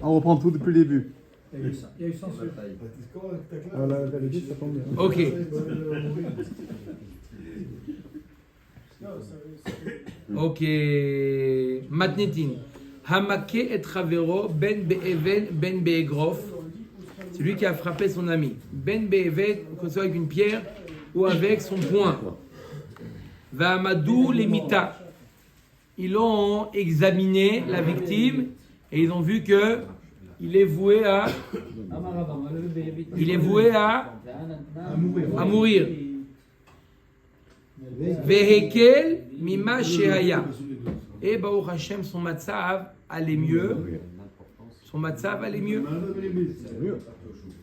On reprend tout depuis le début. Il y a eu 100 sur. Ça tombe bien. Ok. Ok. Matnetin. Hamake et Travero, Ben Be'even, Ben Be'egrof. C'est lui qui a frappé son ami. Ben Be'even, qu'on soit avec une pierre ou avec son poing. Va'amadou lemita. Ils ont examiné la victime et ils ont vu que il est voué à mourir. Vehekel mima shehaya. Et Baruch Hashem, son matzav allait mieux. Son matzav allait mieux.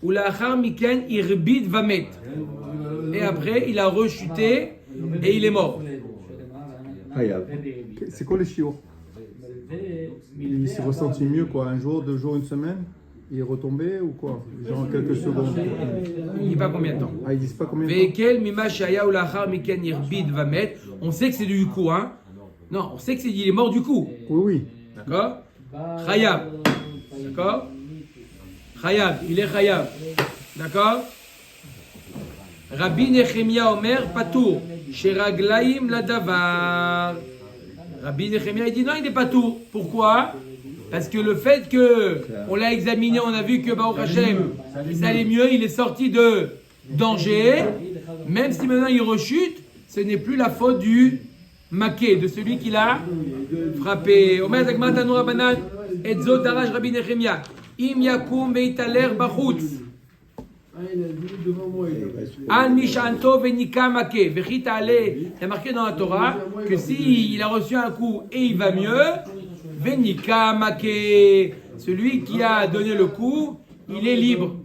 Ulachar miken irbid vamet. Et après, il a rechuté et il est mort. C'est quoi les chiots? Il s'est ressenti mieux quoi? Un jour, 2 jours, une semaine? Il est retombé ou quoi? Genre quelques secondes? Il ne dit pas combien de temps. Ah, ils disent pas combien de temps? Vehekel mima shehaya ulachar miken irbid vamet. On sait que c'est du coup, hein? Non, on sait que il est mort du coup. Oui. D'accord? Chayab. D'accord? Chayab, il est Chayab. D'accord? Rabbi Nechemia Omer Patour. Sheraglaim Ladavar. Rabbi Nechemia il dit non, il n'est pas tout. Pourquoi? Parce que le fait qu'on l'a examiné, on a vu que Baruch Hashem, ça allait mieux, il est sorti de danger. Même si maintenant il rechute, ce n'est plus la faute du maqué, de celui qui l'a frappé. Omer Zagmat Anoura Banan, Edzo Darash Rabbi Nechemia. Im Yakum Veitaler Bachutz. An Mishanto Venika Make. Vechita Ale. Il y a marqué dans la Torah que si il a reçu un coup et il va mieux, Venika Make. Celui qui a donné le coup, il est libre.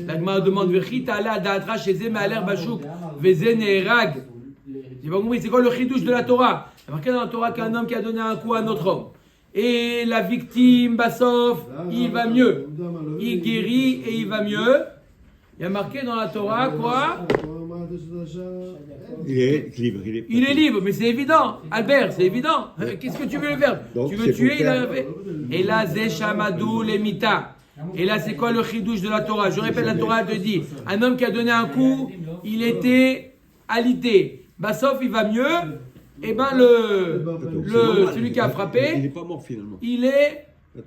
La Gemara demande Vechita Ale Adatra Sheze Me'aler Bashuk Vezen Erag. J'ai pas compris, c'est quoi le chidouche de la Torah? Il y a marqué dans la Torah qu'un homme qui a donné un coup à un autre homme. Et la victime, Bassof, il va mieux. Il guérit et il va mieux. Il y a marqué dans la Torah quoi? Il est libre. Il est libre, mais c'est évident. Albert, c'est évident. Qu'est-ce que tu veux le faire? Donc, tu veux tuer, il a fait. Et là, Zeshamadou Lemita. Et là, c'est quoi le chidouche de la Torah? Je répète, la Torah te dit un homme qui a donné un coup, il était alité. Bassof, il va mieux. Et ben celui qui a frappé, il n'est pas mort finalement. il est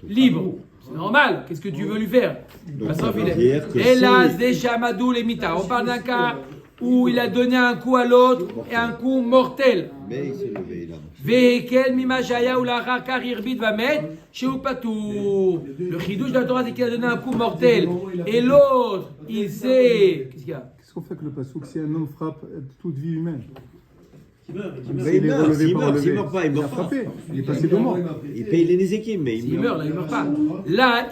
libre. C'est normal. Qu'est-ce que tu veux lui faire? Bassof, il est. Et là, Zeshamadou Lemita. On parle d'un cas où il a donné un coup à l'autre et un coup mortel. Mais il s'est levé là. Vehekel mimashaya ou la rakar irbit va mettre chez Upatou. Le chidouche de la Torah, c'est qu'il a donné un coup mortel. Et l'autre, il sait. Qu'est-ce qu'il y a? Qu'est-ce qu'on fait que le passouk si un homme frappe toute vie humaine? Mais il meurt, s'il meurt pas, il meurt pas. Frappé. Il est passé de mort. Il paye les Nézékim, mais Il meurt, là, il meurt pas. Là,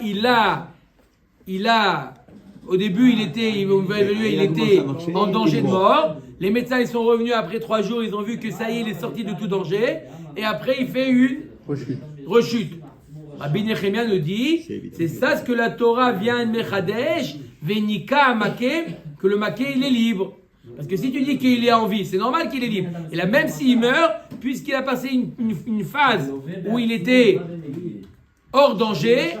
il a. Au début, il était en danger de mort. Les médecins, ils sont revenus après 3 jours, ils ont vu que ça y est, il est sorti de tout danger. Et après, il fait une rechute. Rabbi Nechemia nous dit, c'est ça ce que la Torah vient de Mechadesh, Venika Make, que le Make, il est libre. Parce que si tu dis qu'il est en vie, c'est normal qu'il est libre. Et là, même s'il meurt, puisqu'il a passé une phase où il était hors danger,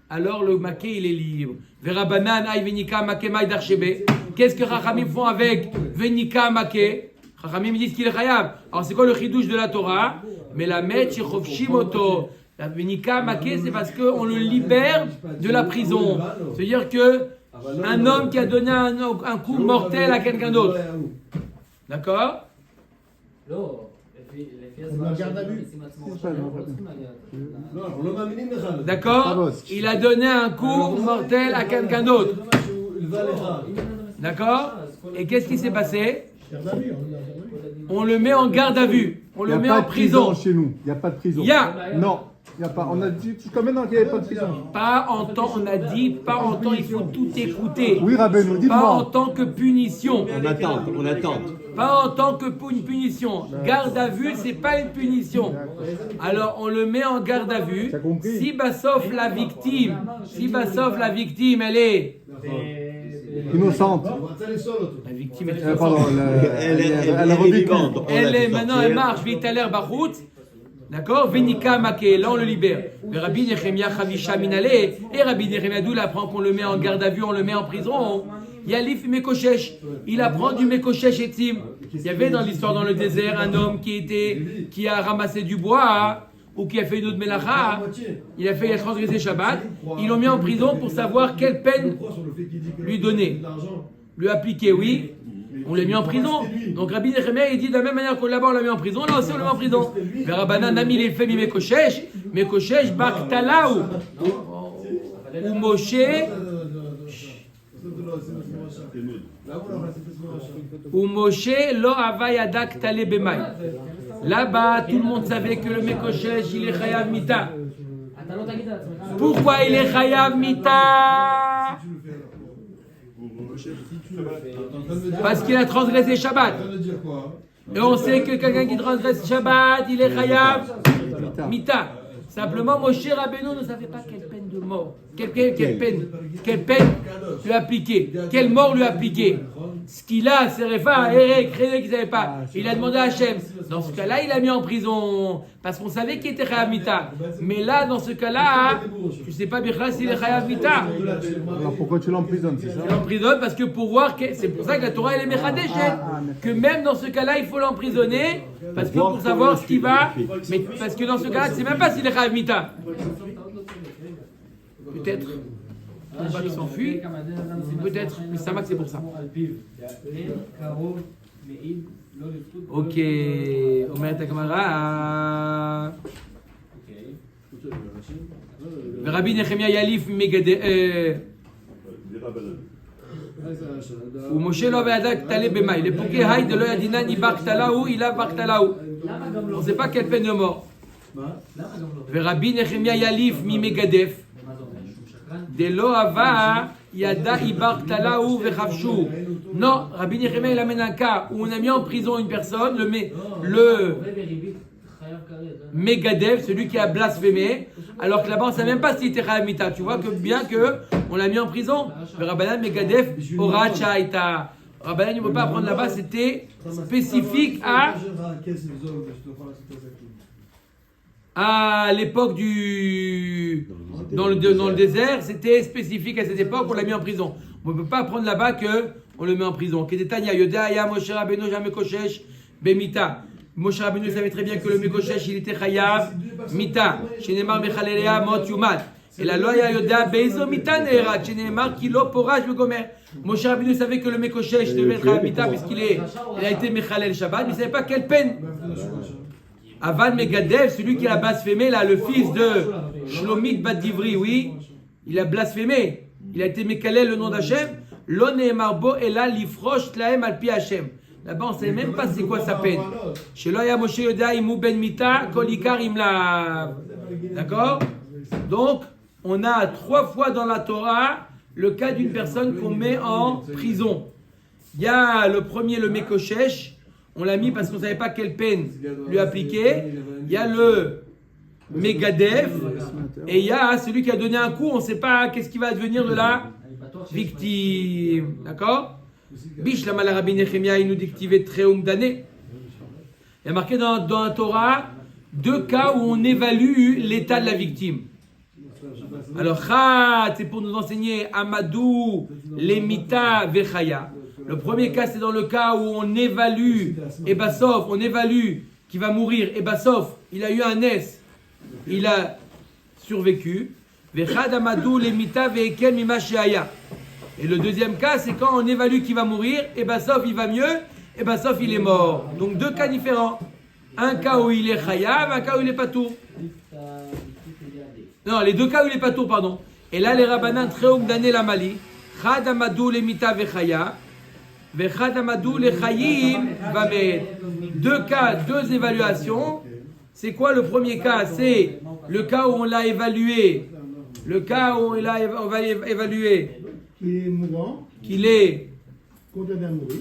alors le maquet, il est libre. Verabanan, ay venika maquet maï darchebe. Qu'est-ce que Chachamim font avec venika maquet? Chachamim disent qu'il est khayab. Alors c'est quoi le chidouche de la Torah? Mais la met shimotto. La venika maquet, c'est parce qu'on le libère de la prison. C'est-à-dire que un homme qui a donné un coup mortel à quelqu'un d'autre. D'accord? D'accord? Il a donné un coup mortel à quelqu'un d'autre. D'accord? Et qu'est-ce qui s'est passé? On le met en garde à vue. On le met en prison. Chez nous, il n'y a pas de prison. Non. Il n'y a pas. On a dit jusqu'à maintenant qu'il n'y avait pas de prison. Pas en temps, on a dit, pas en temps, il faut tout écouter. Oui, Rabbeinu, dites-moi. Pas en tant que punition. On attend. Pas en tant que punition. Garde à vue, c'est pas une punition. Alors, on le met en garde à vue. Si Bassof, la victime, elle est innocente. La victime elle est vivante. Elle est maintenant, elle marche, vite à l'air barout. D'accord? Venika Make, là on le libère. Mais Rabbi Nechemia Chavisha Minale, et Rabbi Nechemia d'où il apprend qu'on le met en garde à vue, on le met en prison. Yalif Mekoshesh, il apprend du Mekoshesh Etzim. Il y avait dans l'histoire dans le désert un homme qui a ramassé du bois ou qui a fait une autre mélacha. Il a transgressé Shabbat. Ils l'ont mis en prison pour savoir quelle peine lui donner, lui appliquer, oui. On l'a mis en prison. Donc Rabbi Nechemia il dit de la même manière qu'on là-bas on l'a mis en prison, là aussi on l'a mis en prison. Mais Rabbanan Nami les fait Mekoshesh Baktalaou ou Moshe ou Moshe lo avayadak tale bemay. Là-bas tout le monde savait que le Mekoshesh il est chayav mita. Pourquoi il est chayav mita? Parce qu'il a transgressé Shabbat. Et on sait que quelqu'un qui transgresse Shabbat, il est chayav mita. Simplement, Moshe Rabbeinu ne savait pas quelle peine de mort, quelle peine lui appliquer, quelle mort lui appliquer. Ce qu'il a, c'est Refa, Eric, René qui ne savait pas. Il a demandé à Hachem. Dans ce cas-là, il l'a mis en prison parce qu'on savait qu'il était chayav mita. Mais là, dans ce cas-là, tu ne sais pas bien s'il est chayav mita. Alors pourquoi tu l'emprisonnes, c'est ça? Tu l'emprisonnes parce que pour voir, c'est pour ça que la Torah elle est mechadeshet, que même dans ce cas-là, il faut l'emprisonner parce que pour savoir ce qui va. Mais parce que dans ce cas-là, tu ne sais même pas s'il est chayav mita. Peut-être. On va s'enfuir. Peut-être. Mais ça c'est pour ça. Ok. Omer Takamara. Rabbi Nechemia Yalif Megade. Ou Moshe lo ve'adak tale b'may. Le pouké haï de lo yadina ni baktalaou, il a baktalaou. On ne sait pas quelle peine de mort. Rabbi Nechemia Yalif mi Megadef. De lo hava yada ibaktalaou ve'chavshu. Non, Rabbi Nechemia il amène un cas où on a mis en prison une personne, le Megadev, celui qui a blasphémé, alors que là-bas on ne sait même pas s'il était chayav mita. Tu vois que bien que on l'a mis en prison. Le Rabbanan Megadev Horat Shaita. Rabbanan ne peut pas apprendre là-bas, c'était spécifique à l'époque dans le désert, c'était spécifique à cette époque, on l'a mis en prison. On ne peut pas apprendre là-bas que on le met en prison. Kedetanya Yodaya Moshe Rabbeinu Jamekoshesh Bemita. Moshe Rabbeinu savait très bien que le Mekoshesh il était chayav mita. Shenemar Mechalelea Mot Yumat. Et la loi Yoda Beizo Mita Neera. Shenemar Kilo Poraj Megomer. Moshe Rabbeinu savait que le Mekoshesh devait être chayav mita puisqu'il a été Mechalel Shabbat, mais il ne savait pas quelle peine. Avan Megadev, celui qui a blasphémé, là, le fils de Shlomit Bat Divri, oui, il a blasphémé. Il a été Mekalel le nom d'Hachem. Lo Neemar Bo Ela Lifrosh Tlaem Al Pi Hachem. Là-bas, on ne sait même pas c'est quoi sa peine. Chez Loya Moshe Yoda Imou Ben Mita, Kolikar Imla. D'accord? Donc, on a 3 fois dans la Torah le cas d'une personne qu'on met en prison. Il y a le premier, le Mekoshesh. On l'a mis parce qu'on ne savait pas quelle peine lui appliquer. Il y a le Megadev. Et il y a celui qui a donné un coup. On ne sait pas qu'est-ce qui va devenir de la victime. D'accord? Bish la Rabbi Nechemia, il nous dit qu'il très d'année. Il y a marqué dans la Torah 2 cas où on évalue l'état de la victime. Alors, c'est pour nous enseigner Amadou, Lemita, Vechaya. Le premier cas, c'est dans le cas où on évalue, et Bassof, on évalue qu'il va mourir, et Bassof, il a eu un S, il a survécu. Vechad Amadou, Lemita, Vekel, Mimashaya. Et le deuxième cas, c'est quand on évalue qu'il va mourir, et Bassof, il va mieux, et Bassof, il est mort. Donc 2 cas différents. Un cas où il est chayav, un cas où il est patour. Non, les 2 cas où il est patour, pardon. Et là, les rabbanans Treum Dané la Mali, Chad Amadou, Lemita, Vechaya. Vechad Amadou le Chayim va mettre 2 cas, 2 évaluations. C'est quoi le premier cas? C'est le cas où on l'a évalué. Le cas où on va évaluer qu'il est mourant, qu'il est condamné à mourir,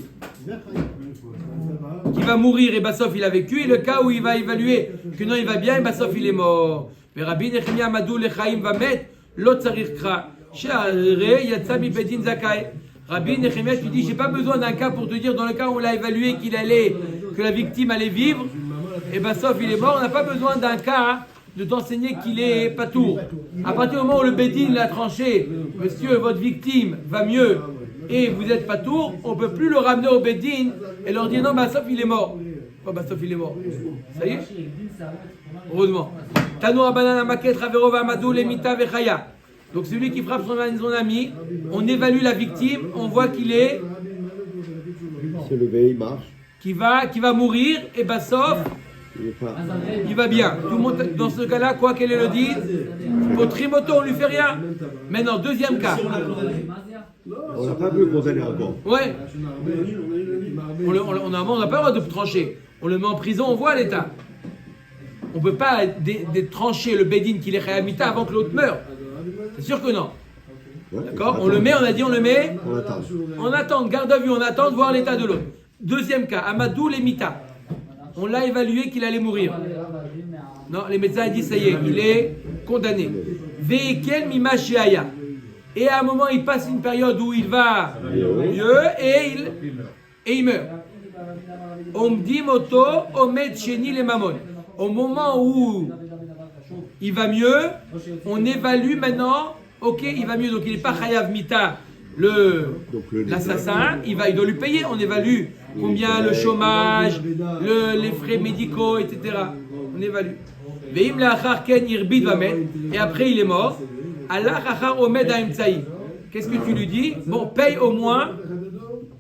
qui va mourir et Bassof il a vécu. Et le cas où il va évaluer que non il va bien et Bassof il est mort. Mais Rabbi Nechemia Amadou le Chayim va mettre l'autre sarir kra. She'arre yatsa mi bedin zakai. Rabbi Nechemia, tu dis, j'ai pas besoin d'un cas pour te dire dans le cas où on l'a évalué que la victime allait vivre, et ben sauf il est mort, on n'a pas besoin d'un cas de t'enseigner qu'il est patour. À partir du moment où le Bédine l'a tranché, monsieur, votre victime va mieux et vous êtes patour, on ne peut plus le ramener au Bédine et leur dire non, bah sauf il est mort. Oh, bah sauf il est mort. Ça y est? Heureusement. Tano Abanana Maket Raverova Amadou Lemita Vechaya. Donc celui qui frappe son ami, on évalue la victime, on voit qu'il est. Se lever, il marche. Qui va mourir, et bah sauf. Il va bien. Tout le monde, dans ce cas-là, quoi qu'elle le dise, au trimoto, on lui fait rien. Maintenant, deuxième cas. On n'a pas pu le condamner encore. Ouais. On n'a pas le droit de trancher. On le met en prison, on voit l'état. On ne peut pas trancher le Bédine qu'il est réhabité avant que l'autre meure. C'est sûr que non. D'accord? On le met, on a dit on le met. On attend, garde à vue, on attend de voir l'état de l'autre. Deuxième cas, Amadou Lemita. On l'a évalué qu'il allait mourir. Non, les médecins disent ça y est, il est condamné. Ve'ekel mima sheaya. Et à un moment, il passe une période où il va mieux et il meurt. Omdim oto omet sheni le mamon. Au moment où il va mieux, on évalue maintenant, ok, il va mieux, donc il n'est pas chayav mita, l'assassin, il doit lui payer, on évalue combien le chômage, les frais médicaux, etc. On évalue. Veim le'achar ken irbid vamet, et après il est mort. Allah achar omed ha'emtsaï. Qu'est-ce que tu lui dis? Bon, paye au moins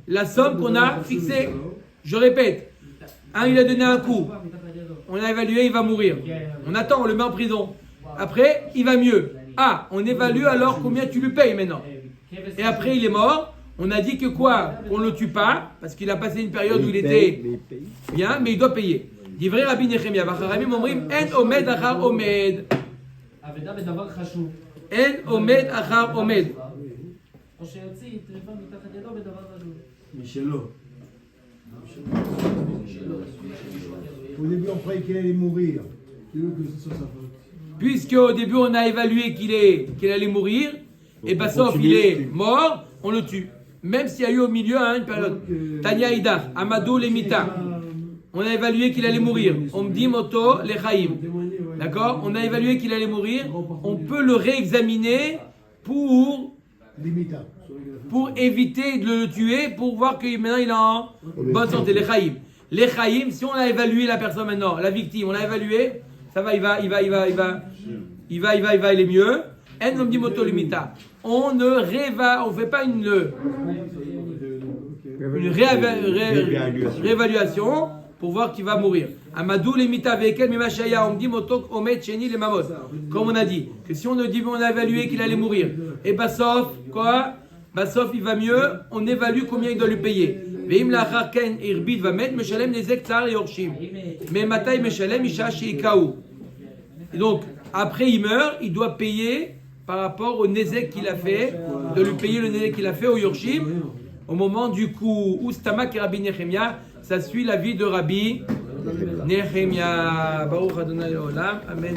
la somme qu'on a fixée. Je répète, il a donné un coup. On a évalué, il va mourir. On attend, on le met en prison. Après, il va mieux. On évalue alors combien tu lui payes maintenant. Et après, il est mort. On a dit que quoi? On ne le tue pas, parce qu'il a passé une période où il était bien, mais il doit payer. Dit vrai Rabbi Nechemia, Bacharami Momrim, En Omed Achar Omed. En Omed Achar Omed. Au début, on croyait qu'il allait mourir. Puisque au début on a évalué qu'il allait mourir, et bah sauf il est mort, on le tue. Même s'il y a eu au milieu une période. Tanya Idar, Amadou Lemita. On a évalué qu'il allait mourir. On me dit Moto Lechaim. D'accord? On a évalué qu'il allait mourir. On peut le réexaminer pour éviter de le tuer, pour voir que maintenant il est en bonne santé. Les Chaim, si on a évalué la personne maintenant, la victime, on l'a évalué, ça va, il est mieux. On ne fait pas une réévaluation pour voir qu'il va mourir. Amadou lemita vekel mimashaya, on dit motok omet cheni le mamot. Comme on a dit, que si on a évalué qu'il allait mourir, et Bassof, quoi? Bassof, il va mieux, on évalue combien il doit lui payer. Veim lachar ken irbid va mettre meshalem nezek tzar yorshim. Mais matai meshalem isha sheikaou. Et donc, après il meurt, il doit payer par rapport au nezek qu'il a fait, de lui payer le nezek qu'il a fait au yorshim, au moment du coup, Oustamak et Rabbi Nechemia, ça suit la vie de Rabbi Nechemia. Baruch Adonai Olam. Amen.